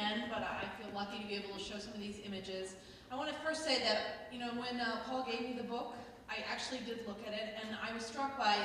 end, but I feel lucky to be able to show some of these images. I want to first say that, you know, when Paul gave me the book, I actually did look at it, and I was struck by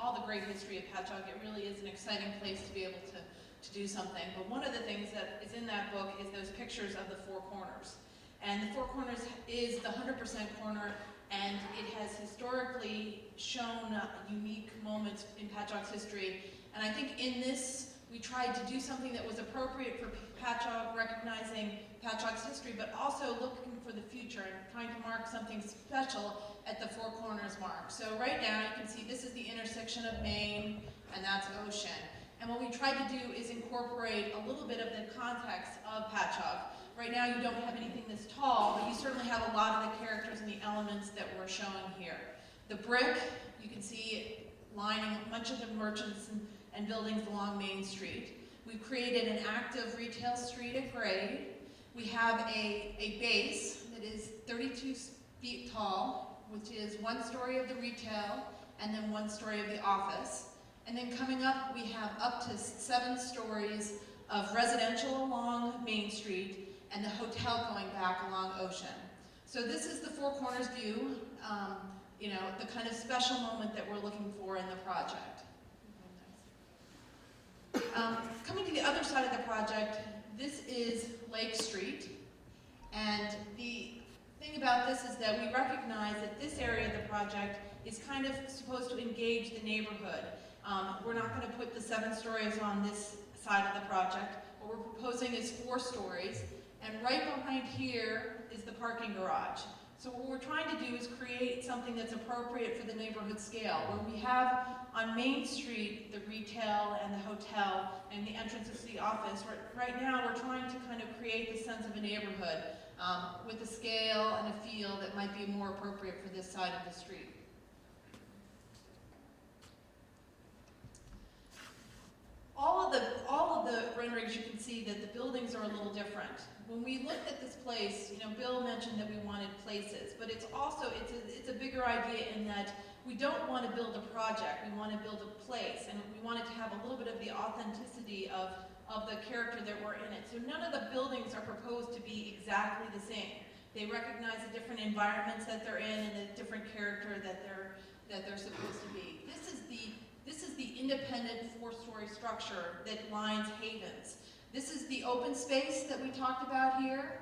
all the great history of Patchogue. It really is an exciting place to be able to do something. But one of the things that is in that book is those pictures of the Four Corners. And the Four Corners is the 100% corner, and it has historically shown unique moments in Patchogue's history. And I think in this, we tried to do something that was appropriate for Patchogue, recognizing Patchogue's history, but also looking for the future and trying to mark something special at the Four Corners mark. So right now, you can see this is the intersection of Main, and that's Ocean. And what we tried to do is incorporate a little bit of the context of Patchogue. Right now, you don't have anything this tall, but you certainly have a lot of the characters and the elements that we're showing here. The brick, you can see lining much of the merchants and buildings along Main Street. We've created an active retail street at grade. We have a base that is 32 feet tall, which is 1 story of the retail and then 1 story of the office. And then coming up, we have up to 7 stories of residential along Main Street and the hotel going back along Ocean. So this is the Four Corners view, you know, the kind of special moment that we're looking for in the project. Coming to the other side of the project, this is Lake Street. And the thing about this is that we recognize that this area of the project is kind of supposed to engage the neighborhood. We're not going to put the 7 stories on this side of the project. What we're proposing is 4 stories. And right behind here is the parking garage. So what we're trying to do is create something that's appropriate for the neighborhood scale, where we have on Main Street the retail and the hotel and the entrances to the office. Right now we're trying to kind of create the sense of a neighborhood with a scale and a feel that might be more appropriate for this side of the street. All of the renderings, you can see that the buildings are a little different. When we looked at this place, you know, Bill mentioned that we wanted places, but it's also, it's a bigger idea in that we don't want to build a project, we want to build a place, and we want it to have a little bit of the authenticity of the character that we're in it. So none of the buildings are proposed to be exactly the same. They recognize the different environments that they're in and the different character that they're supposed to be. This is the independent 4-story structure that lines Havens. This is the open space that we talked about here.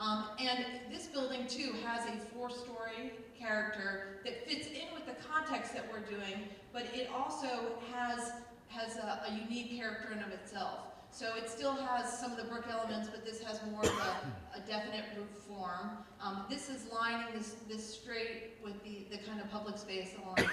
And this building, too, has a 4-story character that fits in with the context that we're doing, but it also has a unique character in of itself. So it still has some of the brick elements, but this has more of a definite roof form. This is lining this straight with the kind of public space along here.